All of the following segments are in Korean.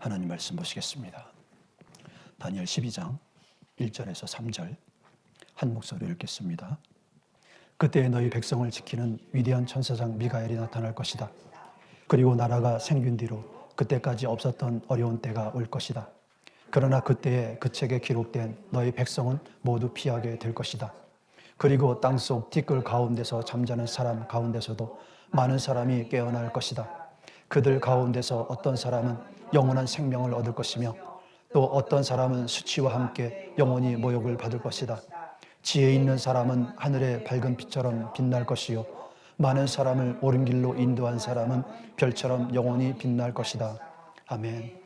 하나님 말씀 보시겠습니다. 다니엘 12장 1절에서 3절 한 목소리로 읽겠습니다. 그때에 너희 백성을 지키는 위대한 천사장 미가엘이 나타날 것이다. 그리고 나라가 생긴 뒤로 그때까지 없었던 어려운 때가 올 것이다. 그러나 그때에 그 책에 기록된 너희 백성은 모두 피하게 될 것이다. 그리고 땅속 티끌 가운데서 잠자는 사람 가운데서도 많은 사람이 깨어날 것이다. 그들 가운데서 어떤 사람은 영원한 생명을 얻을 것이며 또 어떤 사람은 수치와 함께 영원히 모욕을 받을 것이다. 지혜 있는 사람은 하늘의 밝은 빛처럼 빛날 것이요 많은 사람을 옳은 길로 인도한 사람은 별처럼 영원히 빛날 것이다. 아멘.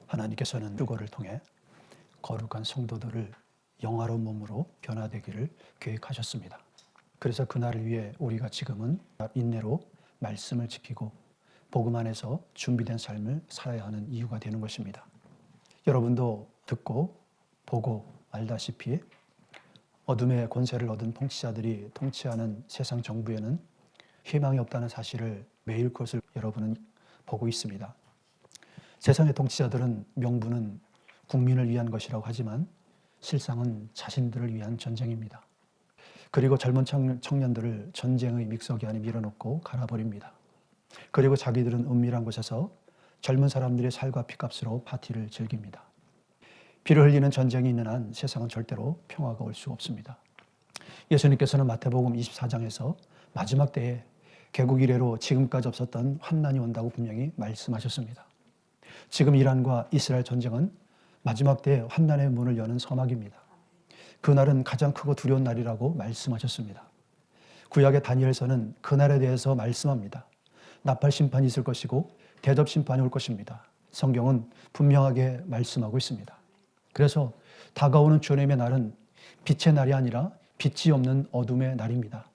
하나님께서는 휴거를 통해 거룩한 성도들을 영화로운 몸으로 변화되기를 계획하셨습니다. 그래서 그날을 위해 우리가 지금은 인내로 말씀을 지키고 복음 안에서 준비된 삶을 살아야 하는 이유가 되는 것입니다. 여러분도 듣고 보고 알다시피 어둠의 권세를 얻은 통치자들이 통치하는 세상 정부에는 희망이 없다는 사실을 매일 그것을 여러분은 보고 있습니다. 세상의 통치자들은 명분은 국민을 위한 것이라고 하지만 실상은 자신들을 위한 전쟁입니다. 그리고 젊은 청년들을 전쟁의 믹서기 안에 밀어넣고 갈아버립니다. 그리고 자기들은 은밀한 곳에서 젊은 사람들의 살과 피값으로 파티를 즐깁니다. 피를 흘리는 전쟁이 있는 한 세상은 절대로 평화가 올 수 없습니다. 예수님께서는 마태복음 24장에서 마지막 때에 개국 이래로 지금까지 없었던 환난이 온다고 분명히 말씀하셨습니다. 지금 이란과 이스라엘 전쟁은 마지막 때에 환난의 문을 여는 서막입니다. 그날은 가장 크고 두려운 날이라고 말씀하셨습니다. 구약의 다니엘서는 그날에 대해서 말씀합니다. 나팔 심판이 있을 것이고 대접 심판이 올 것입니다. 성경은 분명하게 말씀하고 있습니다. 그래서 다가오는 주님의 날은 빛의 날이 아니라 빛이 없는 어둠의 날입니다.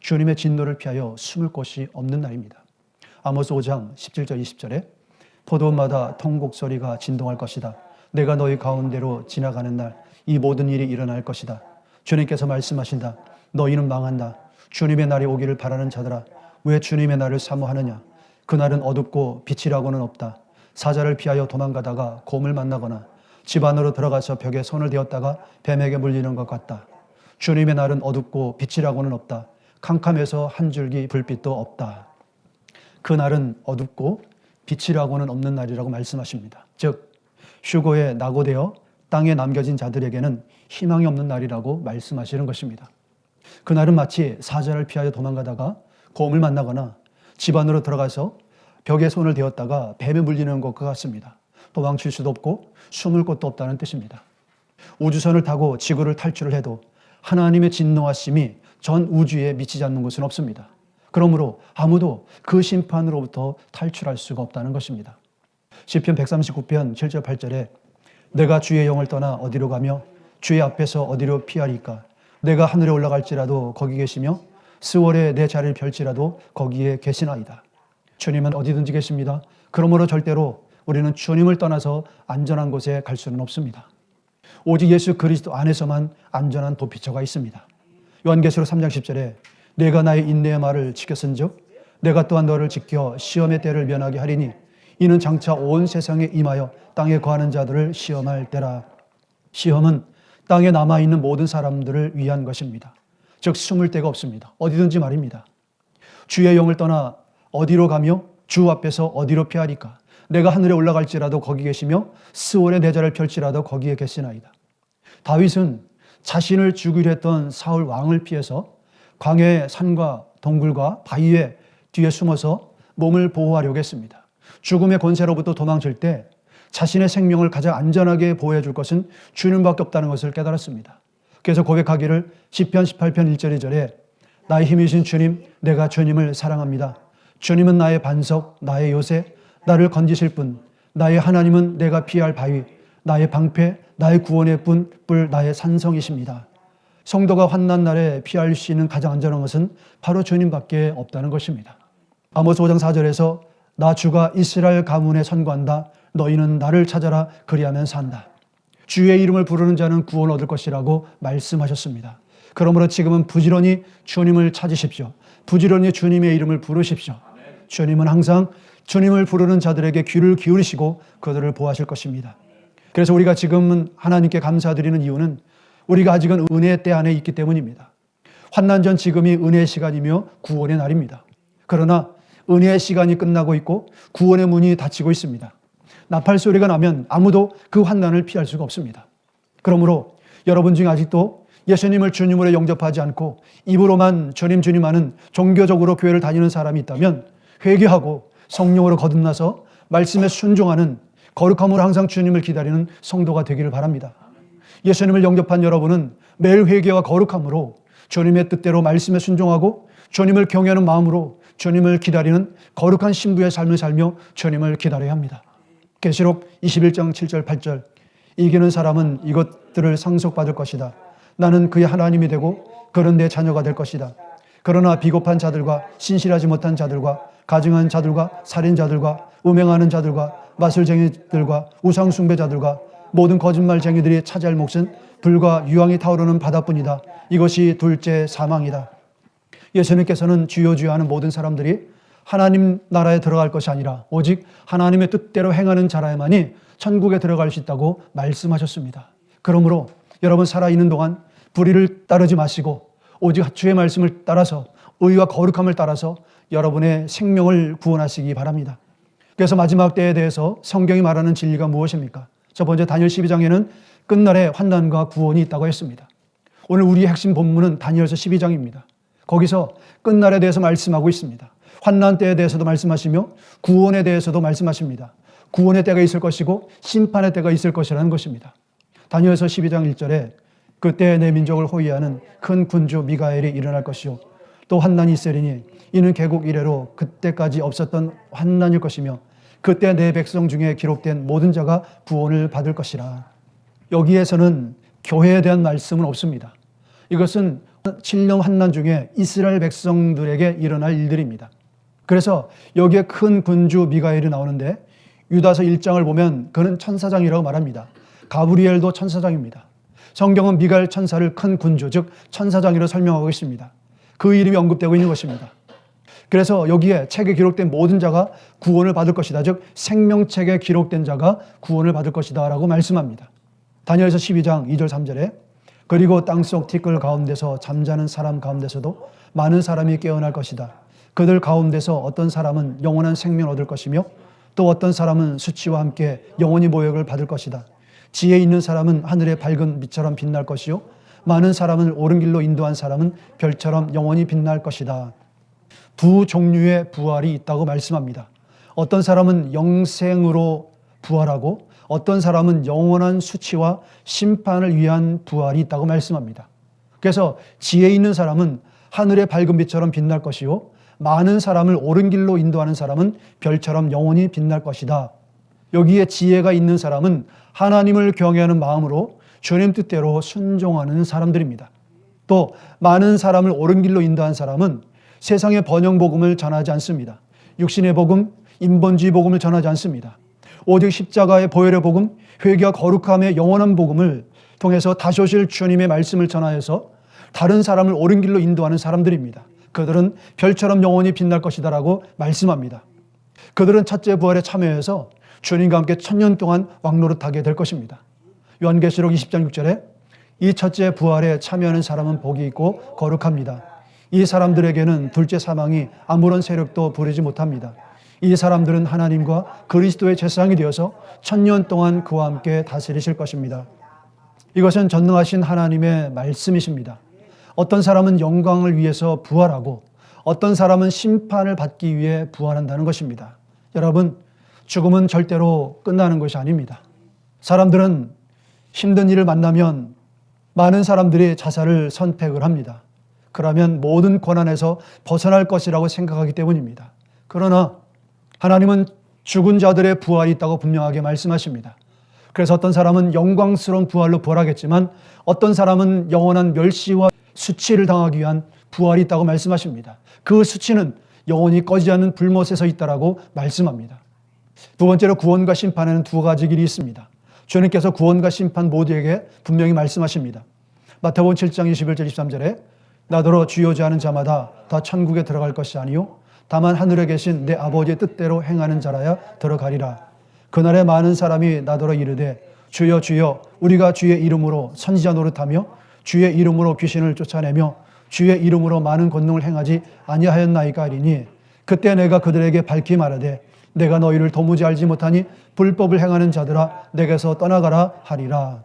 주님의 진노를 피하여 숨을 곳이 없는 날입니다. 아모스 5장 17절 20절에 포도원마다 통곡 소리가 진동할 것이다. 내가 너희 가운데로 지나가는 날 이 모든 일이 일어날 것이다. 주님께서 말씀하신다. 너희는 망한다. 주님의 날이 오기를 바라는 자들아 왜 주님의 날을 사모하느냐. 그날은 어둡고 빛이라고는 없다. 사자를 피하여 도망가다가 곰을 만나거나 집 안으로 들어가서 벽에 손을 대었다가 뱀에게 물리는 것 같다. 주님의 날은 어둡고 빛이라고는 없다. 캄캄해서 한 줄기 불빛도 없다. 그날은 어둡고 빛이라고는 없는 날이라고 말씀하십니다. 즉 휴거에 낙오되어 땅에 남겨진 자들에게는 희망이 없는 날이라고 말씀하시는 것입니다. 그날은 마치 사자를 피하여 도망가다가 곰을 만나거나 집 안으로 들어가서 벽에 손을 대었다가 뱀에 물리는 것과 같습니다. 도망칠 수도 없고 숨을 곳도 없다는 뜻입니다. 우주선을 타고 지구를 탈출을 해도 하나님의 진노하심이 전 우주에 미치지 않는 것은 없습니다. 그러므로 아무도 그 심판으로부터 탈출할 수가 없다는 것입니다. 시편 139편 7절 8절에 내가 주의 영을 떠나 어디로 가며 주의 앞에서 어디로 피하리까. 내가 하늘에 올라갈지라도 거기 계시며 스월에 내 자리를 펼지라도 거기에 계시나이다. 주님은 어디든지 계십니다. 그러므로 절대로 우리는 주님을 떠나서 안전한 곳에 갈 수는 없습니다. 오직 예수 그리스도 안에서만 안전한 도피처가 있습니다. 요한계시록 3장 10절에 내가 나의 인내의 말을 지켰은즉 내가 또한 너를 지켜 시험의 때를 면하게 하리니 이는 장차 온 세상에 임하여 땅에 거하는 자들을 시험할 때라. 시험은 땅에 남아있는 모든 사람들을 위한 것입니다. 즉 숨을 데가 없습니다. 어디든지 말입니다. 주의 영을 떠나 어디로 가며 주 앞에서 어디로 피하리까. 내가 하늘에 올라갈지라도 거기 계시며 스월의 내 자리를 펼지라도 거기에 계시나이다. 다윗은 자신을 죽이려 했던 사울 왕을 피해서 광야의 산과 동굴과 바위에 뒤에 숨어서 몸을 보호하려고 했습니다. 죽음의 권세로부터 도망칠 때 자신의 생명을 가장 안전하게 보호해 줄 것은 주님밖에 없다는 것을 깨달았습니다. 그래서 고백하기를 시편 18편 1절 2절에 나의 힘이신 주님, 내가 주님을 사랑합니다. 주님은 나의 반석, 나의 요새, 나를 건지실 분, 나의 하나님은 내가 피할 바위, 나의 방패, 나의 구원의 뿔, 나의 산성이십니다. 성도가 환난 날에 피할 수 있는 가장 안전한 것은 바로 주님밖에 없다는 것입니다. 아모스 5장 4절에서 나 주가 이스라엘 가문에 선고한다. 너희는 나를 찾아라. 그리하면 산다. 주의 이름을 부르는 자는 구원 얻을 것이라고 말씀하셨습니다. 그러므로 지금은 부지런히 주님을 찾으십시오. 부지런히 주님의 이름을 부르십시오. 주님은 항상 주님을 부르는 자들에게 귀를 기울이시고 그들을 보호하실 것입니다. 그래서 우리가 지금은 하나님께 감사드리는 이유는 우리가 아직은 은혜의 때 안에 있기 때문입니다. 환난 전 지금이 은혜의 시간이며 구원의 날입니다. 그러나 은혜의 시간이 끝나고 있고 구원의 문이 닫히고 있습니다. 나팔 소리가 나면 아무도 그 환난을 피할 수가 없습니다. 그러므로 여러분 중에 아직도 예수님을 주님으로 영접하지 않고 입으로만 주님 주님 하는 종교적으로 교회를 다니는 사람이 있다면 회개하고 성령으로 거듭나서 말씀에 순종하는 거룩함으로 항상 주님을 기다리는 성도가 되기를 바랍니다. 예수님을 영접한 여러분은 매일 회개와 거룩함으로 주님의 뜻대로 말씀에 순종하고 주님을 경외하는 마음으로 주님을 기다리는 거룩한 신부의 삶을 살며 주님을 기다려야 합니다. 계시록 21장 7절 8절 이기는 사람은 이것들을 상속받을 것이다. 나는 그의 하나님이 되고 그는 내 자녀가 될 것이다. 그러나 비겁한 자들과 신실하지 못한 자들과 가증한 자들과 살인자들과 음행하는 자들과 마술쟁이들과 우상숭배자들과 모든 거짓말쟁이들이 차지할 몫은 불과 유황이 타오르는 바다뿐이다. 이것이 둘째 사망이다. 예수님께서는 주여 주여 하는 모든 사람들이 하나님 나라에 들어갈 것이 아니라 오직 하나님의 뜻대로 행하는 자라야만이 천국에 들어갈 수 있다고 말씀하셨습니다. 그러므로 여러분 살아있는 동안 불의를 따르지 마시고 오직 주의 말씀을 따라서 의와 거룩함을 따라서 여러분의 생명을 구원하시기 바랍니다. 그래서 마지막 때에 대해서 성경이 말하는 진리가 무엇입니까? 첫 번째 다니엘 12장에는 끝날에 환난과 구원이 있다고 했습니다. 오늘 우리의 핵심 본문은 다니엘서 12장입니다. 거기서 끝날에 대해서 말씀하고 있습니다. 환난 때에 대해서도 말씀하시며 구원에 대해서도 말씀하십니다. 구원의 때가 있을 것이고 심판의 때가 있을 것이라는 것입니다. 다니엘서 12장 1절에 그때 내 민족을 호위하는 큰 군주 미가엘이 일어날 것이요 또 환난이 있으리니 이는 개국 이래로 그때까지 없었던 환난일 것이며 그때 내 백성 중에 기록된 모든 자가 구원을 받을 것이라. 여기에서는 교회에 대한 말씀은 없습니다. 이것은 7년 환난 중에 이스라엘 백성들에게 일어날 일들입니다. 그래서 여기에 큰 군주 미가엘이 나오는데 유다서 1장을 보면 그는 천사장이라고 말합니다. 가브리엘도 천사장입니다. 성경은 미가엘 천사를 큰 군주, 즉 천사장이라고 설명하고 있습니다. 그 이름이 언급되고 있는 것입니다. 그래서 여기에 책에 기록된 모든 자가 구원을 받을 것이다. 즉 생명책에 기록된 자가 구원을 받을 것이다 라고 말씀합니다. 다니엘서 12장 2절 3절에 그리고 땅속 티끌 가운데서 잠자는 사람 가운데서도 많은 사람이 깨어날 것이다. 그들 가운데서 어떤 사람은 영원한 생명을 얻을 것이며 또 어떤 사람은 수치와 함께 영원히 모욕을 받을 것이다. 지혜 있는 사람은 하늘의 밝은 빛처럼 빛날 것이요 많은 사람을 옳은 길로 인도한 사람은 별처럼 영원히 빛날 것이다. 두 종류의 부활이 있다고 말씀합니다. 어떤 사람은 영생으로 부활하고 어떤 사람은 영원한 수치와 심판을 위한 부활이 있다고 말씀합니다. 그래서 지혜 있는 사람은 하늘의 밝은 빛처럼 빛날 것이요 많은 사람을 옳은 길로 인도하는 사람은 별처럼 영원히 빛날 것이다. 여기에 지혜가 있는 사람은 하나님을 경외하는 마음으로 주님 뜻대로 순종하는 사람들입니다. 또 많은 사람을 옳은 길로 인도한 사람은 세상의 번영 복음을 전하지 않습니다. 육신의 복음, 인본주의 복음을 전하지 않습니다. 오직 십자가의 보혈의 복음, 회개와 거룩함의 영원한 복음을 통해서 다시 오실 주님의 말씀을 전하여서 다른 사람을 옳은 길로 인도하는 사람들입니다. 그들은 별처럼 영원히 빛날 것이다 라고 말씀합니다. 그들은 첫째 부활에 참여해서 주님과 함께 1000년 동안 왕노릇하게 될 것입니다. 요한계시록 20장 6절에 이 첫째 부활에 참여하는 사람은 복이 있고 거룩합니다. 이 사람들에게는 둘째 사망이 아무런 세력도 부리지 못합니다. 이 사람들은 하나님과 그리스도의 제사장이 되어서 1000년 동안 그와 함께 다스리실 것입니다. 이것은 전능하신 하나님의 말씀이십니다. 어떤 사람은 영광을 위해서 부활하고 어떤 사람은 심판을 받기 위해 부활한다는 것입니다. 여러분, 죽음은 절대로 끝나는 것이 아닙니다. 사람들은 힘든 일을 만나면 많은 사람들이 자살을 선택을 합니다. 그러면 모든 고난에서 벗어날 것이라고 생각하기 때문입니다. 그러나 하나님은 죽은 자들의 부활이 있다고 분명하게 말씀하십니다. 그래서 어떤 사람은 영광스러운 부활로 부활하겠지만 어떤 사람은 영원한 멸시와 수치를 당하기 위한 부활이 있다고 말씀하십니다. 그 수치는 영원히 꺼지지 않는 불못에서 있다라고 말씀합니다. 두 번째로 구원과 심판에는 두 가지 길이 있습니다. 주님께서 구원과 심판 모두에게 분명히 말씀하십니다. 마태복음 7장 21절 23절에 나더러 주여 주하는 자마다 다 천국에 들어갈 것이 아니요 다만 하늘에 계신 내 아버지의 뜻대로 행하는 자라야 들어가리라. 그날에 많은 사람이 나더러 이르되 주여 주여 우리가 주의 이름으로 선지자 노릇하며 주의 이름으로 귀신을 쫓아내며 주의 이름으로 많은 권능을 행하지 아니하였나이까 하리니 그때 내가 그들에게 밝히 말하되 내가 너희를 도무지 알지 못하니 불법을 행하는 자들아 내게서 떠나가라 하리라.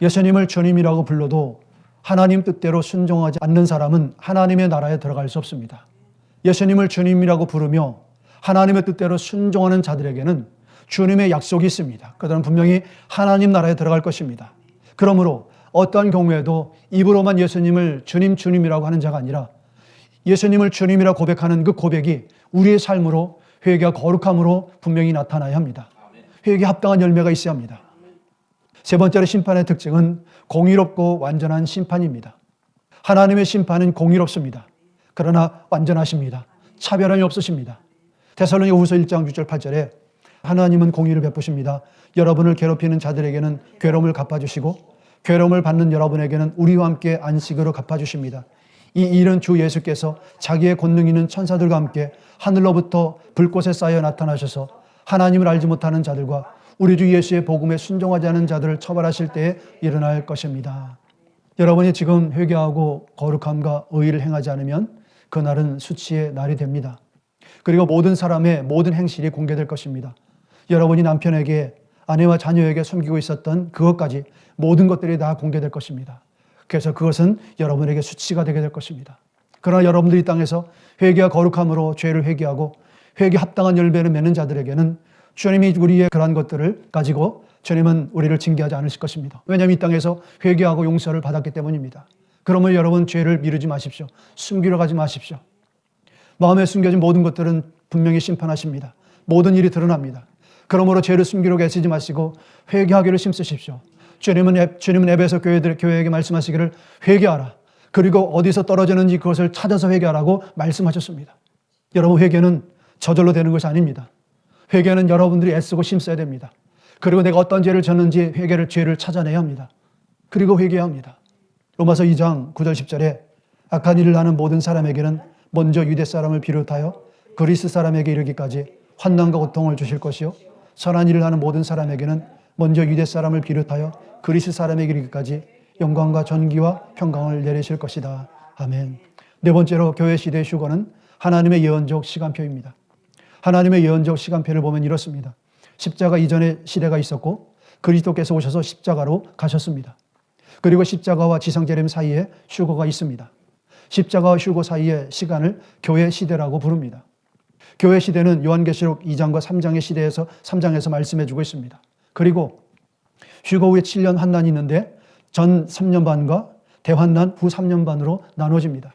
예수님을 주님이라고 불러도 하나님 뜻대로 순종하지 않는 사람은 하나님의 나라에 들어갈 수 없습니다. 예수님을 주님이라고 부르며 하나님의 뜻대로 순종하는 자들에게는 주님의 약속이 있습니다. 그들은 분명히 하나님 나라에 들어갈 것입니다. 그러므로 어떠한 경우에도 입으로만 예수님을 주님 주님이라고 하는 자가 아니라 예수님을 주님이라 고백하는 그 고백이 우리의 삶으로 회개와 거룩함으로 분명히 나타나야 합니다. 회개에 합당한 열매가 있어야 합니다. 세 번째로 심판의 특징은 공의롭고 완전한 심판입니다. 하나님의 심판은 공의롭습니다. 그러나 완전하십니다. 차별함이 없으십니다. 데살로니가 후서 1장 6절 8절에 하나님은 공의를 베푸십니다. 여러분을 괴롭히는 자들에게는 괴로움을 갚아주시고 괴로움을 받는 여러분에게는 우리와 함께 안식으로 갚아주십니다. 이 일은 주 예수께서 자기의 권능 있는 천사들과 함께 하늘로부터 불꽃에 쌓여 나타나셔서 하나님을 알지 못하는 자들과 우리 주 예수의 복음에 순종하지 않은 자들을 처벌하실 때에 일어날 것입니다. 여러분이 지금 회개하고 거룩함과 의의를 행하지 않으면 그날은 수치의 날이 됩니다. 그리고 모든 사람의 모든 행실이 공개될 것입니다. 여러분이 남편에게 아내와 자녀에게 숨기고 있었던 그것까지 모든 것들이 다 공개될 것입니다. 그래서 그것은 여러분에게 수치가 되게 될 것입니다. 그러나 여러분들이 이 땅에서 회개와 거룩함으로 죄를 회개하고 회개 합당한 열매를 맺는 자들에게는 주님이 우리의 그러한 것들을 가지고 주님은 우리를 징계하지 않으실 것입니다. 왜냐하면 이 땅에서 회개하고 용서를 받았기 때문입니다. 그러면 여러분 죄를 미루지 마십시오. 숨기러 가지 마십시오. 마음에 숨겨진 모든 것들은 분명히 심판하십니다. 모든 일이 드러납니다. 그러므로 죄를 숨기려 애쓰지 마시고 회개하기를 힘쓰십시오. 주님은 에베소 교회에게 말씀하시기를 회개하라. 그리고 어디서 떨어지는지 그것을 찾아서 회개하라고 말씀하셨습니다. 여러분, 회개는 저절로 되는 것이 아닙니다. 회개는 여러분들이 애쓰고 힘써야 됩니다. 그리고 내가 어떤 죄를 졌는지 죄를 찾아내야 합니다. 그리고 회개해야 합니다. 로마서 2장 9절 10절에 악한 일을 하는 모든 사람에게는 먼저 유대 사람을 비롯하여 그리스 사람에게 이르기까지 환난과 고통을 주실 것이요 선한 일을 하는 모든 사람에게는 먼저 유대 사람을 비롯하여 그리스 사람에게 이르기까지 영광과 존귀와 평강을 내리실 것이다. 아멘. 네 번째로 교회 시대의 휴거는 하나님의 예언적 시간표입니다. 하나님의 예언적 시간표를 보면 이렇습니다. 십자가 이전의 시대가 있었고 그리스도께서 오셔서 십자가로 가셨습니다. 그리고 십자가와 지상재림 사이에 휴거가 있습니다. 십자가와 휴거 사이의 시간을 교회 시대라고 부릅니다. 교회 시대는 요한계시록 2장과 3장의 시대에서 3장에서 말씀해 주고 있습니다. 그리고 휴거 후에 7년 환난이 있는데 전 3년 반과 대환난 후 3년 반으로 나눠집니다.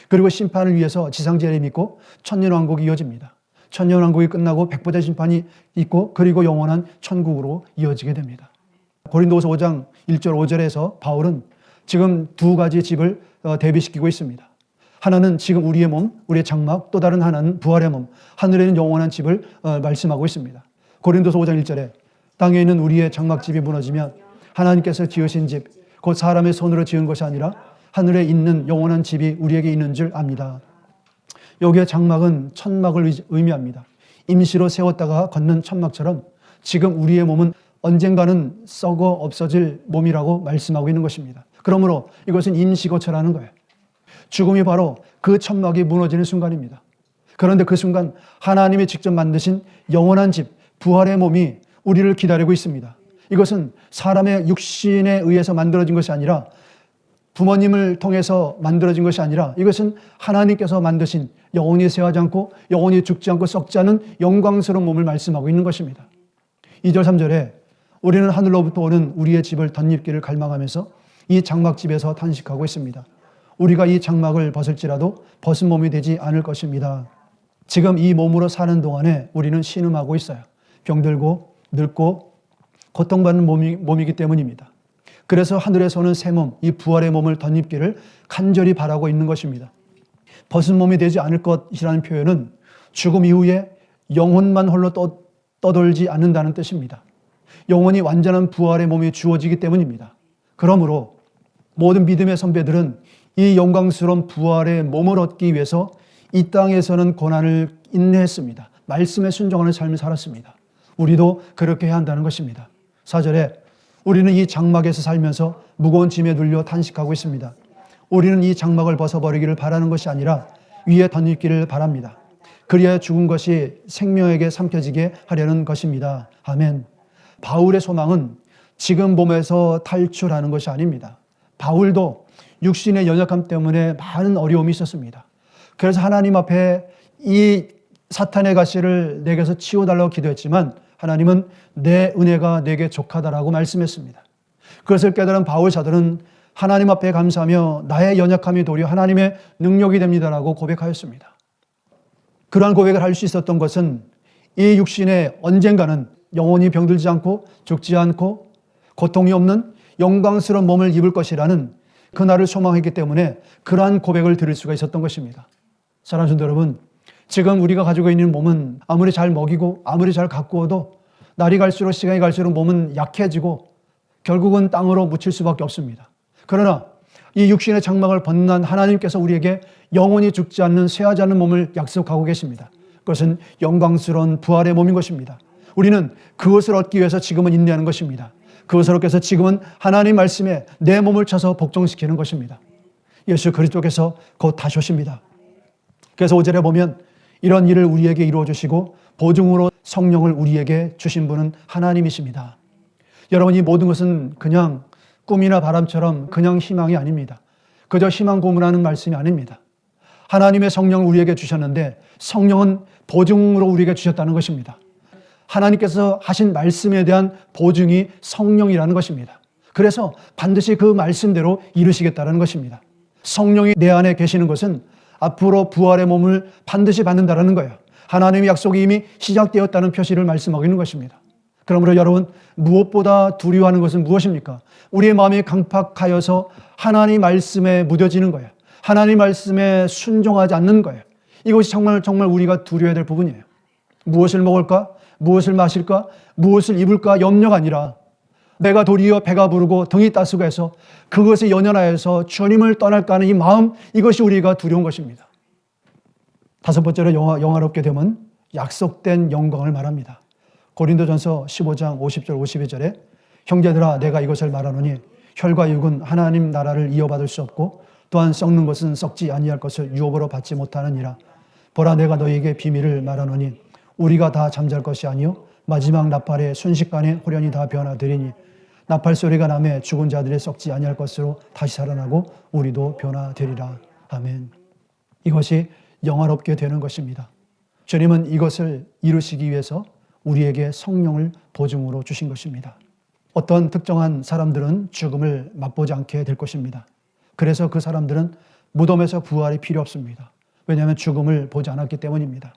그리고 심판을 위해서 지상재림이 있고 천년왕국이 이어집니다. 천년왕국이 끝나고 백보자 심판이 있고 그리고 영원한 천국으로 이어지게 됩니다. 고린도후서 5장 1절 5절에서 바울은 지금 두 가지 집을 대비시키고 있습니다. 하나는 지금 우리의 몸, 우리의 장막, 또 다른 하나는 부활의 몸, 하늘에 있는 영원한 집을 말씀하고 있습니다. 고린도서 5장 1절에 땅에 있는 우리의 장막집이 무너지면 하나님께서 지으신 집, 곧 사람의 손으로 지은 것이 아니라 하늘에 있는 영원한 집이 우리에게 있는 줄 압니다. 여기에 장막은 천막을 의미합니다. 임시로 세웠다가 걷는 천막처럼 지금 우리의 몸은 언젠가는 썩어 없어질 몸이라고 말씀하고 있는 것입니다. 그러므로 이것은 임시거처라는 거예요. 죽음이 바로 그 천막이 무너지는 순간입니다. 그런데 그 순간 하나님이 직접 만드신 영원한 집, 부활의 몸이 우리를 기다리고 있습니다. 이것은 사람의 육신에 의해서 만들어진 것이 아니라 부모님을 통해서 만들어진 것이 아니라 이것은 하나님께서 만드신 영원히 쇠하지 않고 영원히 죽지 않고 썩지 않은 영광스러운 몸을 말씀하고 있는 것입니다. 2절 3절에 우리는 하늘로부터 오는 우리의 집을 덧입기를 갈망하면서 이 장막집에서 탄식하고 있습니다. 우리가 이 장막을 벗을지라도 벗은 몸이 되지 않을 것입니다. 지금 이 몸으로 사는 동안에 우리는 신음하고 있어요. 병들고 늙고 고통받는 몸이기 때문입니다. 그래서 하늘에서는 새 몸, 이 부활의 몸을 덧입기를 간절히 바라고 있는 것입니다. 벗은 몸이 되지 않을 것이라는 표현은 죽음 이후에 영혼만 홀로 떠돌지 않는다는 뜻입니다. 영혼이 완전한 부활의 몸이 주어지기 때문입니다. 그러므로 모든 믿음의 선배들은 이 영광스러운 부활의 몸을 얻기 위해서 이 땅에서는 고난을 인내했습니다. 말씀에 순종하는 삶을 살았습니다. 우리도 그렇게 해야 한다는 것입니다. 4절에 우리는 이 장막에서 살면서 무거운 짐에 눌려 탄식하고 있습니다. 우리는 이 장막을 벗어버리기를 바라는 것이 아니라 위에 덧입기를 바랍니다. 그리하여 죽은 것이 생명에게 삼켜지게 하려는 것입니다. 아멘. 바울의 소망은 지금 몸에서 탈출하는 것이 아닙니다. 바울도 육신의 연약함 때문에 많은 어려움이 있었습니다. 그래서 하나님 앞에 이 사탄의 가시를 내게서 치워달라고 기도했지만 하나님은 내 은혜가 내게 족하다라고 말씀했습니다. 그것을 깨달은 바울 사도는 하나님 앞에 감사하며 나의 연약함이 도리어 하나님의 능력이 됩니다라고 고백하였습니다. 그러한 고백을 할 수 있었던 것은 이 육신에 언젠가는 영원히 병들지 않고 죽지 않고 고통이 없는 영광스러운 몸을 입을 것이라는 그날을 소망했기 때문에 그러한 고백을 들을 수가 있었던 것입니다. 사랑하는 성도 여러분, 지금 우리가 가지고 있는 몸은 아무리 잘 먹이고 아무리 잘 가꾸어도 날이 갈수록 시간이 갈수록 몸은 약해지고 결국은 땅으로 묻힐 수밖에 없습니다. 그러나 이 육신의 장막을 벗는 하나님께서 우리에게 영원히 죽지 않는 쇠하지 않는 몸을 약속하고 계십니다. 그것은 영광스러운 부활의 몸인 것입니다. 우리는 그것을 얻기 위해서 지금은 인내하는 것입니다. 그것을 얻기 위해서 지금은 하나님 말씀에 내 몸을 쳐서 복종시키는 것입니다. 예수 그리스도께서 곧 다시 오십니다. 그래서 5절에 보면 이런 일을 우리에게 이루어 주시고 보증으로 성령을 우리에게 주신 분은 하나님이십니다. 여러분, 이 모든 것은 그냥 꿈이나 바람처럼 그냥 희망이 아닙니다. 그저 희망 고문하는 말씀이 아닙니다. 하나님의 성령을 우리에게 주셨는데 성령은 보증으로 우리에게 주셨다는 것입니다. 하나님께서 하신 말씀에 대한 보증이 성령이라는 것입니다. 그래서 반드시 그 말씀대로 이루시겠다는 것입니다. 성령이 내 안에 계시는 것은 앞으로 부활의 몸을 반드시 받는다는 거예요. 하나님의 약속이 이미 시작되었다는 표시를 말씀하고 있는 것입니다. 그러므로 여러분, 무엇보다 두려워하는 것은 무엇입니까? 우리의 마음이 강팍하여서 하나님 말씀에 무뎌지는 거예요. 하나님 말씀에 순종하지 않는 거예요. 이것이 정말 우리가 두려워해야 될 부분이에요. 무엇을 먹을까? 무엇을 마실까? 무엇을 입을까? 염려가 아니라 내가 도리어 배가 부르고 등이 따스고 해서 그것에 연연하여서 주님을 떠날까 하는 이 마음, 이것이 우리가 두려운 것입니다. 다섯 번째로 영화롭게 되면 약속된 영광을 말합니다. 고린도전서 15장 50절 52절에 형제들아 내가 이것을 말하노니 혈과 육은 하나님 나라를 이어받을 수 없고 또한 썩는 것은 썩지 아니할 것을 유업으로 받지 못하느니라. 보라 내가 너희에게 비밀을 말하노니 우리가 다 잠잘 것이 아니요 마지막 나팔의 순식간에 호련히 다 변화되리니 나팔 소리가 나매 죽은 자들이 썩지 아니할 것으로 다시 살아나고 우리도 변화되리라. 아멘. 이것이 영화롭게 되는 것입니다. 주님은 이것을 이루시기 위해서 우리에게 성령을 보증으로 주신 것입니다. 어떤 특정한 사람들은 죽음을 맛보지 않게 될 것입니다. 그래서 그 사람들은 무덤에서 부활이 필요 없습니다. 왜냐하면 죽음을 보지 않았기 때문입니다.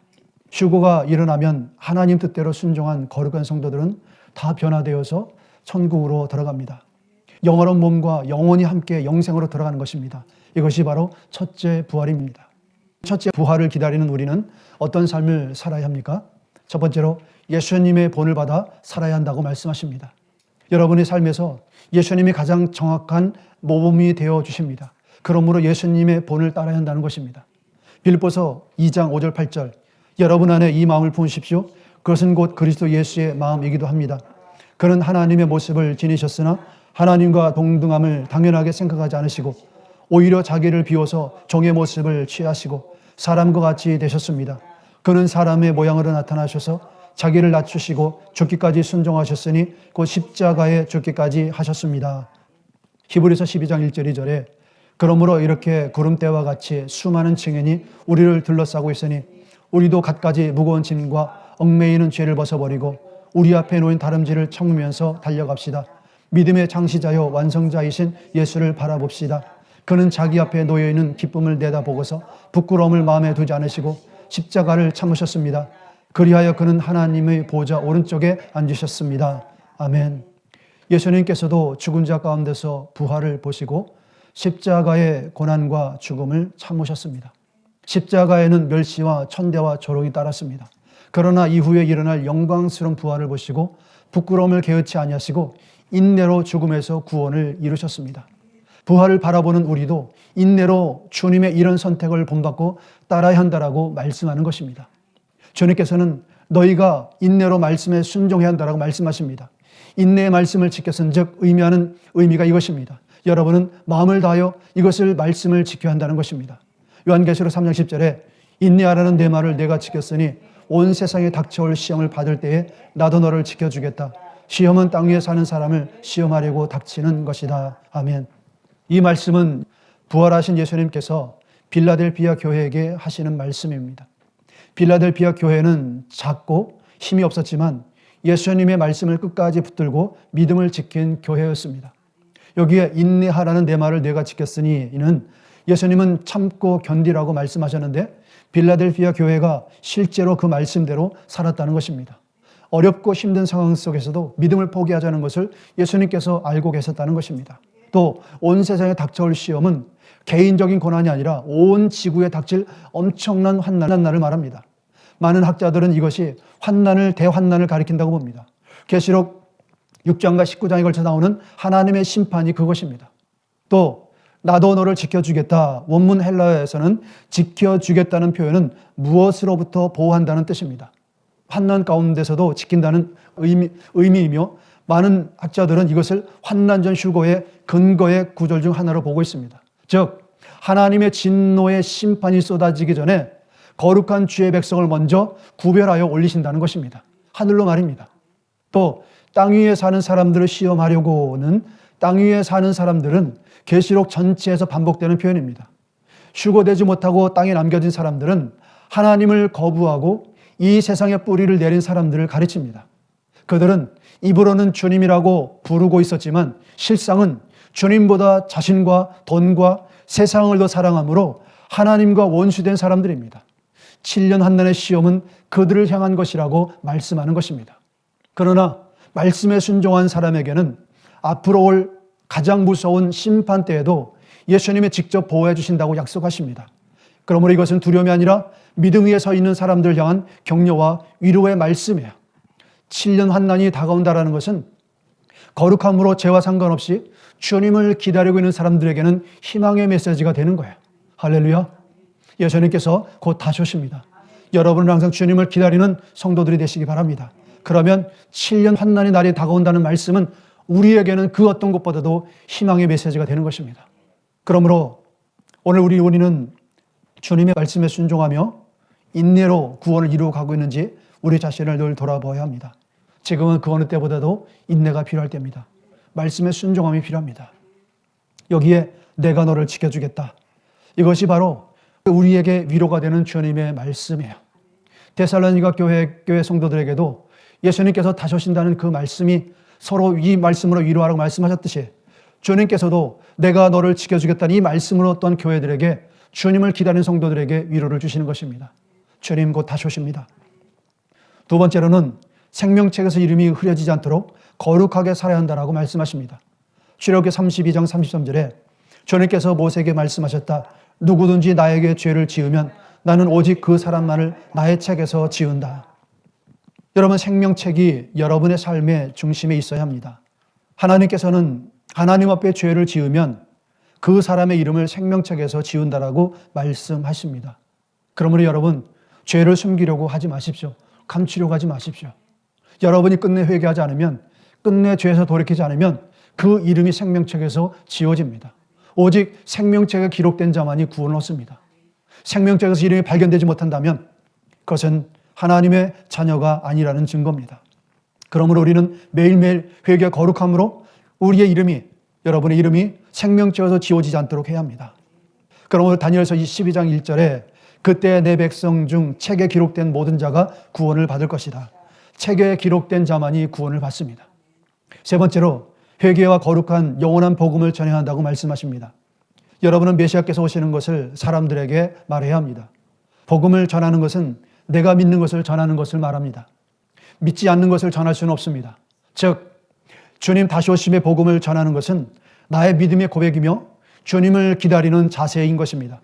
휴거가 일어나면 하나님 뜻대로 순종한 거룩한 성도들은 다 변화되어서 천국으로 들어갑니다. 영원한 몸과 영원히 함께 영생으로 들어가는 것입니다. 이것이 바로 첫째 부활입니다. 첫째 부활을 기다리는 우리는 어떤 삶을 살아야 합니까? 첫 번째로 예수님의 본을 받아 살아야 한다고 말씀하십니다. 여러분의 삶에서 예수님이 가장 정확한 모범이 되어 주십니다. 그러므로 예수님의 본을 따라야 한다는 것입니다. 빌립보서 2장 5절 8절 여러분 안에 이 마음을 품으십시오. 그것은 곧 그리스도 예수의 마음이기도 합니다. 그는 하나님의 모습을 지니셨으나 하나님과 동등함을 당연하게 생각하지 않으시고 오히려 자기를 비워서 종의 모습을 취하시고 사람과 같이 되셨습니다. 그는 사람의 모양으로 나타나셔서 자기를 낮추시고 죽기까지 순종하셨으니 곧 십자가에 죽기까지 하셨습니다. 히브리서 12장 1절 2절에 그러므로 이렇게 구름대와 같이 수많은 증인이 우리를 둘러싸고 있으니 우리도 갖가지 무거운 짐과 얽매이는 죄를 벗어버리고 우리 앞에 놓인 다름질을 참으면서 달려갑시다. 믿음의 창시자요 완성자이신 예수를 바라봅시다. 그는 자기 앞에 놓여있는 기쁨을 내다보고서 부끄러움을 마음에 두지 않으시고 십자가를 참으셨습니다. 그리하여 그는 하나님의 보좌 오른쪽에 앉으셨습니다. 아멘. 예수님께서도 죽은 자 가운데서 부활을 보시고 십자가의 고난과 죽음을 참으셨습니다. 십자가에는 멸시와 천대와 조롱이 따랐습니다. 그러나 이후에 일어날 영광스러운 부활을 보시고 부끄러움을 게으치 아니하시고 인내로 죽음에서 구원을 이루셨습니다. 부활을 바라보는 우리도 인내로 주님의 이런 선택을 본받고 따라야 한다라고 말씀하는 것입니다. 주님께서는 너희가 인내로 말씀에 순종해야 한다라고 말씀하십니다. 인내의 말씀을 지켰은즉 의미하는 의미가 이것입니다. 여러분은 마음을 다하여 이것을 말씀을 지켜야 한다는 것입니다. 요한계시록 3장 10절에 인내하라는 내 말을 내가 지켰으니 온 세상에 닥쳐올 시험을 받을 때에 나도 너를 지켜주겠다. 시험은 땅 위에 사는 사람을 시험하려고 닥치는 것이다. 아멘. 이 말씀은 부활하신 예수님께서 빌라델비아 교회에게 하시는 말씀입니다. 빌라델비아 교회는 작고 힘이 없었지만 예수님의 말씀을 끝까지 붙들고 믿음을 지킨 교회였습니다. 여기에 인내하라는 내 말을 내가 지켰으니 이는 예수님은 참고 견디라고 말씀하셨는데 빌라델비아 교회가 실제로 그 말씀대로 살았다는 것입니다. 어렵고 힘든 상황 속에서도 믿음을 포기하자는 것을 예수님께서 알고 계셨다는 것입니다. 또 온 세상에 닥쳐올 시험은 개인적인 고난이 아니라 온 지구에 닥칠 엄청난 환난을 말합니다. 많은 학자들은 이것이 대환난을 가리킨다고 봅니다. 계시록 6장과 19장에 걸쳐 나오는 하나님의 심판이 그것입니다. 또 나도 너를 지켜주겠다. 원문 헬라어에서는 지켜주겠다는 표현은 무엇으로부터 보호한다는 뜻입니다. 환난 가운데서도 지킨다는 의미이며 많은 학자들은 이것을 환난 전 휴거의 근거의 구절 중 하나로 보고 있습니다. 즉 하나님의 진노의 심판이 쏟아지기 전에 거룩한 주의 백성을 먼저 구별하여 올리신다는 것입니다. 하늘로 말입니다. 또 땅 위에 사는 사람들을 시험하려고는 땅 위에 사는 사람들은 계시록 전체에서 반복되는 표현입니다. 휴거되지 못하고 땅에 남겨진 사람들은 하나님을 거부하고 이 세상에 뿌리를 내린 사람들을 가르칩니다. 그들은 입으로는 주님이라고 부르고 있었지만 실상은 주님보다 자신과 돈과 세상을 더 사랑함으로 하나님과 원수된 사람들입니다. 7년 환난의 시험은 그들을 향한 것이라고 말씀하는 것입니다. 그러나 말씀에 순종한 사람에게는 앞으로 올 가장 무서운 심판 때에도 예수님이 직접 보호해 주신다고 약속하십니다. 그러므로 이것은 두려움이 아니라 믿음 위에 서 있는 사람들을 향한 격려와 위로의 말씀이에요. 7년 환난이 다가온다라는 것은 거룩함으로 죄와 상관없이 주님을 기다리고 있는 사람들에게는 희망의 메시지가 되는 거예요. 할렐루야. 예수님께서 곧 다시 오십니다. 여러분은 항상 주님을 기다리는 성도들이 되시기 바랍니다. 그러면 7년 환난의 날이 다가온다는 말씀은 우리에게는 그 어떤 것보다도 희망의 메시지가 되는 것입니다. 그러므로 오늘 우리는 주님의 말씀에 순종하며 인내로 구원을 이루어 가고 있는지 우리 자신을 늘 돌아보아야 합니다. 지금은 그 어느 때보다도 인내가 필요할 때입니다. 말씀에 순종함이 필요합니다. 여기에 내가 너를 지켜주겠다. 이것이 바로 우리에게 위로가 되는 주님의 말씀이에요. 데살로니가 교회 성도들에게도 예수님께서 다시 오신다는 그 말씀이 서로 이 말씀으로 위로하라고 말씀하셨듯이 주님께서도 내가 너를 지켜주겠다는 이 말씀으로 어떤 교회들에게 주님을 기다리는 성도들에게 위로를 주시는 것입니다. 주님 곧 다시 오십니다. 두 번째로는 생명책에서 이름이 흐려지지 않도록 거룩하게 살아야 한다라고 말씀하십니다. 출애굽기 32장 33절에 주님께서 모세에게 말씀하셨다. 누구든지 나에게 죄를 지으면 나는 오직 그 사람만을 나의 책에서 지은다. 여러분, 생명책이 여러분의 삶의 중심에 있어야 합니다. 하나님께서는 하나님 앞에 죄를 지으면 그 사람의 이름을 생명책에서 지운다라고 말씀하십니다. 그러므로 여러분, 죄를 숨기려고 하지 마십시오. 감추려고 하지 마십시오. 여러분이 끝내 회개하지 않으면, 끝내 죄에서 돌이키지 않으면 그 이름이 생명책에서 지워집니다. 오직 생명책에 기록된 자만이 구원을 얻습니다. 생명책에서 이름이 발견되지 못한다면 그것은 하나님의 자녀가 아니라는 증거입니다. 그러므로 우리는 매일매일 회개 거룩함으로 우리의 이름이, 여러분의 이름이 생명책에서 지워지지 않도록 해야 합니다. 그러므로 다니엘서 12장 1절에 그때 내 백성 중 책에 기록된 모든 자가 구원을 받을 것이다. 책에 기록된 자만이 구원을 받습니다. 세 번째로 회개와 거룩한 영원한 복음을 전해야 한다고 말씀하십니다. 여러분은 메시아께서 오시는 것을 사람들에게 말해야 합니다. 복음을 전하는 것은 내가 믿는 것을 전하는 것을 말합니다. 믿지 않는 것을 전할 수는 없습니다. 즉 주님 다시 오심의 복음을 전하는 것은 나의 믿음의 고백이며 주님을 기다리는 자세인 것입니다.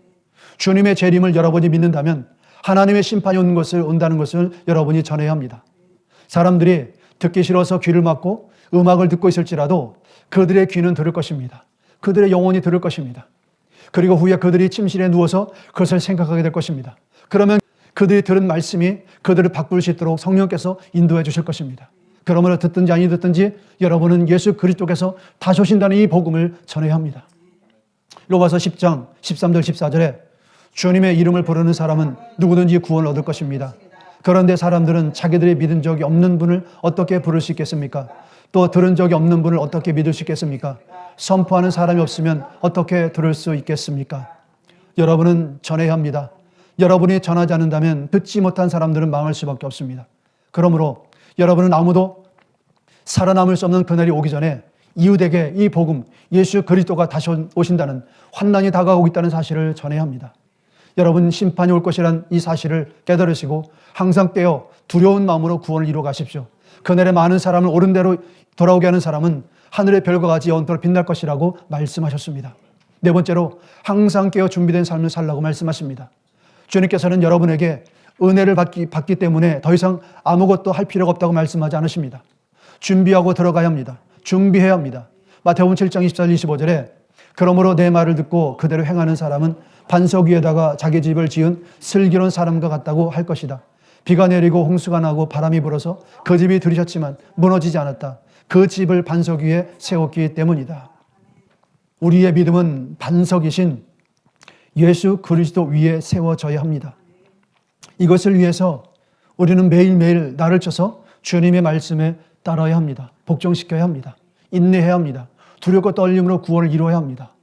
주님의 재림을 여러분이 믿는다면 하나님의 심판이 온다는 것을 여러분이 전해야 합니다. 사람들이 듣기 싫어서 귀를 막고 음악을 듣고 있을지라도 그들의 귀는 들을 것입니다. 그들의 영혼이 들을 것입니다. 그리고 후에 그들이 침실에 누워서 그것을 생각하게 될 것입니다. 그러면 그들이 들은 말씀이 그들을 바꿀 수 있도록 성령께서 인도해 주실 것입니다. 그러므로 듣든지 아니 듣든지 여러분은 예수 그리스도께서 다시 오신다는 이 복음을 전해야 합니다. 로마서 10장 13절 14절에 주님의 이름을 부르는 사람은 누구든지 구원을 얻을 것입니다. 그런데 사람들은 자기들이 믿은 적이 없는 분을 어떻게 부를 수 있겠습니까? 또 들은 적이 없는 분을 어떻게 믿을 수 있겠습니까? 선포하는 사람이 없으면 어떻게 들을 수 있겠습니까? 여러분은 전해야 합니다. 여러분이 전하지 않는다면 듣지 못한 사람들은 망할 수밖에 없습니다. 그러므로 여러분은 아무도 살아남을 수 없는 그날이 오기 전에 이웃에게 이 복음, 예수 그리스도가 다시 오신다는, 환난이 다가오고 있다는 사실을 전해야 합니다. 여러분, 심판이 올 것이란 이 사실을 깨달으시고 항상 깨어 두려운 마음으로 구원을 이루어 가십시오. 그날에 많은 사람을 옳은 대로 돌아오게 하는 사람은 하늘의 별과 같이 영원토록 빛날 것이라고 말씀하셨습니다. 네 번째로, 항상 깨어 준비된 삶을 살라고 말씀하십니다. 주님께서는 여러분에게 은혜를 받기 때문에 더 이상 아무것도 할 필요가 없다고 말씀하지 않으십니다. 준비하고 들어가야 합니다. 준비해야 합니다. 마태복음 7장 24절 25절에 그러므로 내 말을 듣고 그대로 행하는 사람은 반석 위에다가 자기 집을 지은 슬기로운 사람과 같다고 할 것이다. 비가 내리고 홍수가 나고 바람이 불어서 그 집이 들이셨지만 무너지지 않았다. 그 집을 반석 위에 세웠기 때문이다. 우리의 믿음은 반석이신 예수 그리스도 위에 세워져야 합니다. 이것을 위해서 우리는 매일매일 날을 쳐서 주님의 말씀에 따라야 합니다. 복종시켜야 합니다. 인내해야 합니다. 두렵고 떨림으로 구원을 이루어야 합니다.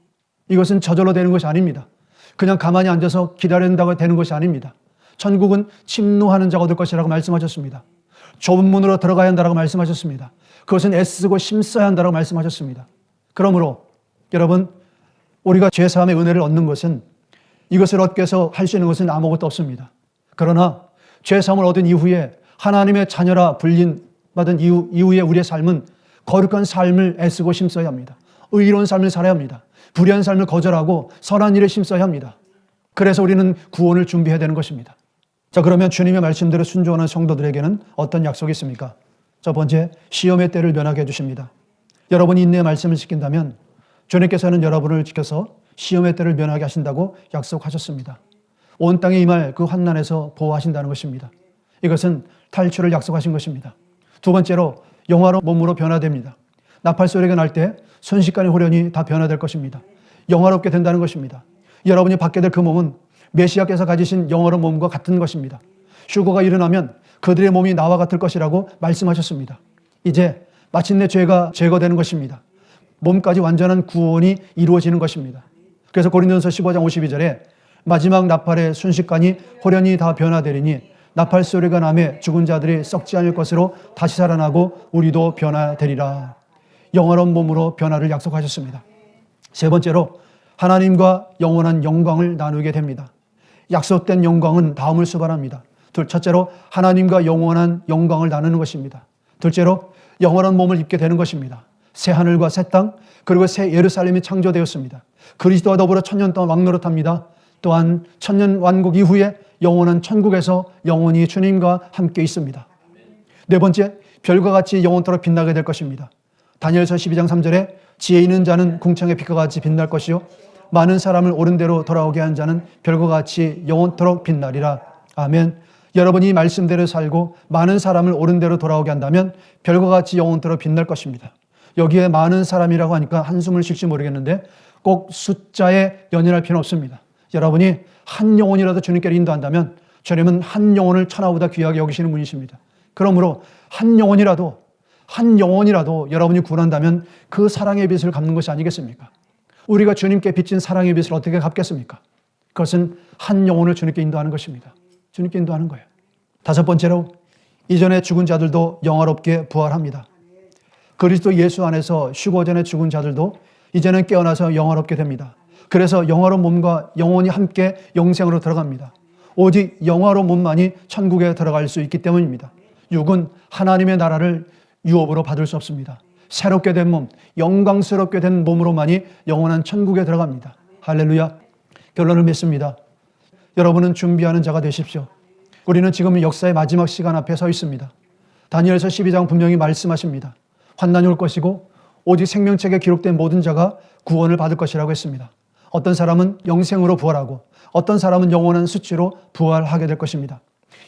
이것은 저절로 되는 것이 아닙니다. 그냥 가만히 앉아서 기다린다고 되는 것이 아닙니다. 천국은 침노하는 자가 얻을 것이라고 말씀하셨습니다. 좁은 문으로 들어가야 한다고 말씀하셨습니다. 그것은 애쓰고 힘써야 한다고 말씀하셨습니다. 그러므로 여러분, 우리가 죄사함의 은혜를 얻는 것은, 이것을 얻기 위해서 할 수 있는 것은 아무것도 없습니다. 그러나 죄사함을 얻은 이후에 하나님의 자녀라 받은 이후에 우리의 삶은 거룩한 삶을 애쓰고 힘써야 합니다. 의로운 삶을 살아야 합니다. 불의한 삶을 거절하고 선한 일에 힘써야 합니다. 그래서 우리는 구원을 준비해야 되는 것입니다. 자, 그러면 주님의 말씀대로 순종하는 성도들에게는 어떤 약속이 있습니까? 첫 번째, 시험의 때를 면하게 해주십니다. 여러분이 인내의 말씀을 지킨다면 주님께서는 여러분을 지켜서 시험의 때를 면하게 하신다고 약속하셨습니다. 온 땅에 임할 그 환난에서 보호하신다는 것입니다. 이것은 탈출을 약속하신 것입니다. 두 번째로, 영화로 몸으로 변화됩니다. 나팔 소리가 날 때 순식간에 홀연히 다 변화될 것입니다. 영화롭게 된다는 것입니다. 여러분이 받게 될 그 몸은 메시아께서 가지신 영화로운 몸과 같은 것입니다. 휴거가 일어나면 그들의 몸이 나와 같을 것이라고 말씀하셨습니다. 이제 마침내 죄가 제거되는 것입니다. 몸까지 완전한 구원이 이루어지는 것입니다. 그래서 고린도전서 15장 52절에 마지막 나팔의 순식간이 홀연히 다 변화되리니 나팔 소리가 나매 죽은 자들이 썩지 않을 것으로 다시 살아나고 우리도 변화되리라. 영원한 몸으로 변화를 약속하셨습니다. 세 번째로, 하나님과 영원한 영광을 나누게 됩니다. 약속된 영광은 다음을 수반합니다. 첫째로, 하나님과 영원한 영광을 나누는 것입니다. 둘째로, 영원한 몸을 입게 되는 것입니다. 새 하늘과 새 땅, 그리고 새 예루살렘이 창조되었습니다. 그리스도와 더불어 천년 동안 왕노릇합니다. 또한 천년 완국 이후에 영원한 천국에서 영원히 주님과 함께 있습니다. 네 번째, 별과 같이 영원토록 빛나게 될 것입니다. 다니엘서 12장 3절에 지혜 있는 자는 궁창의 빛과 같이 빛날 것이요 많은 사람을 옳은 대로 돌아오게 한 자는 별과 같이 영원토록 빛나리라. 아멘. 여러분이 말씀대로 살고 많은 사람을 옳은 대로 돌아오게 한다면 별과 같이 영원토록 빛날 것입니다. 여기에 많은 사람이라고 하니까 한숨을 쉴지 모르겠는데 꼭 숫자에 연연할 필요는 없습니다. 여러분이 한 영혼이라도 주님께로 인도한다면 주님은 한 영혼을 천하보다 귀하게 여기시는 분이십니다. 그러므로 한 영혼이라도 여러분이 구원한다면 그 사랑의 빚을 갚는 것이 아니겠습니까? 우리가 주님께 빚진 사랑의 빚을 어떻게 갚겠습니까? 그것은 한 영혼을 주님께 인도하는 것입니다. 주님께 인도하는 거예요. 다섯 번째로, 이전에 죽은 자들도 영화롭게 부활합니다. 그리스도 예수 안에서 휴거 전에 죽은 자들도 이제는 깨어나서 영화롭게 됩니다. 그래서 영화로운 몸과 영혼이 함께 영생으로 들어갑니다. 오직 영화로운 몸만이 천국에 들어갈 수 있기 때문입니다. 육은 하나님의 나라를 유업으로 받을 수 없습니다. 새롭게 된 몸, 영광스럽게 된 몸으로만이 영원한 천국에 들어갑니다. 할렐루야. 결론을 맺습니다. 여러분은 준비하는 자가 되십시오. 우리는 지금 역사의 마지막 시간 앞에 서 있습니다. 다니엘서 12장 분명히 말씀하십니다. 환난이 올 것이고 오직 생명책에 기록된 모든 자가 구원을 받을 것이라고 했습니다. 어떤 사람은 영생으로 부활하고 어떤 사람은 영원한 수치로 부활하게 될 것입니다.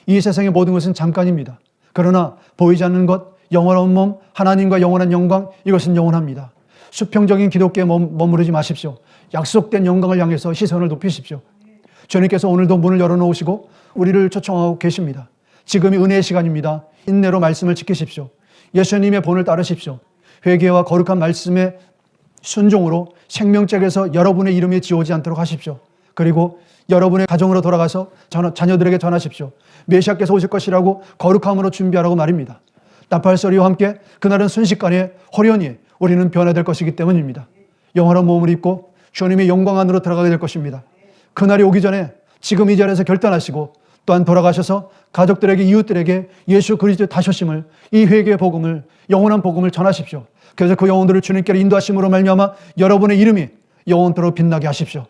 이 세상의 모든 것은 잠깐입니다. 그러나 보이지 않는 것, 영원한 몸, 하나님과 영원한 영광, 이것은 영원합니다. 수평적인 기독교에 머무르지 마십시오. 약속된 영광을 향해서 시선을 높이십시오. 주님께서 오늘도 문을 열어놓으시고 우리를 초청하고 계십니다. 지금이 은혜의 시간입니다. 인내로 말씀을 지키십시오. 예수님의 본을 따르십시오. 회개와 거룩한 말씀의 순종으로 생명책에서 여러분의 이름이 지워지지 않도록 하십시오. 그리고 여러분의 가정으로 돌아가서 자녀들에게 전하십시오. 메시아께서 오실 것이라고 거룩함으로 준비하라고 말입니다. 나팔 소리와 함께 그날은 순식간에 호련히 우리는 변화될 것이기 때문입니다. 영원한 몸을 입고 주님의 영광 안으로 들어가게 될 것입니다. 그날이 오기 전에 지금 이 자리에서 결단하시고 또한 돌아가셔서 가족들에게, 이웃들에게 예수 그리스도의 다셔심을, 이 회개의 복음을, 영원한 복음을 전하십시오. 그래서 그 영혼들을 주님께로 인도하심으로 말미암아 여러분의 이름이 영원토록 빛나게 하십시오.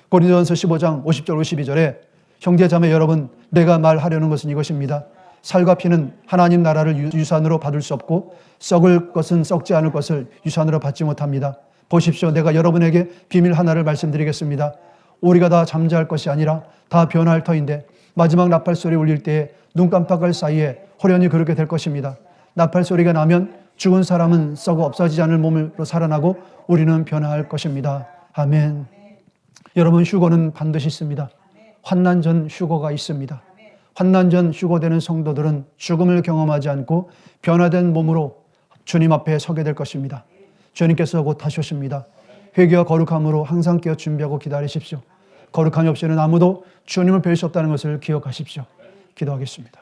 고린도전서 15장 50절 52절에 형제자매 여러분, 내가 말하려는 것은 이것입니다. 살과 피는 하나님 나라를 유산으로 받을 수 없고 썩을 것은 썩지 않을 것을 유산으로 받지 못합니다. 보십시오. 내가 여러분에게 비밀 하나를 말씀드리겠습니다. 우리가 다 잠자할 것이 아니라 다 변화할 터인데 마지막 나팔 소리 울릴 때에 눈 깜빡할 사이에 호련히 그렇게 될 것입니다. 나팔 소리가 나면 죽은 사람은 썩어 없어지지 않을 몸으로 살아나고 우리는 변화할 것입니다. 아멘. 여러분, 휴거는 반드시 있습니다. 환난 전 휴거가 있습니다. 환난 전 휴거되는 성도들은 죽음을 경험하지 않고 변화된 몸으로 주님 앞에 서게 될 것입니다. 주님께서 곧 다시 오십니다. 회개와 거룩함으로 항상 깨어 준비하고 기다리십시오. 거룩함이 없이는 아무도 주님을 뵐 수 없다는 것을 기억하십시오. 기도하겠습니다.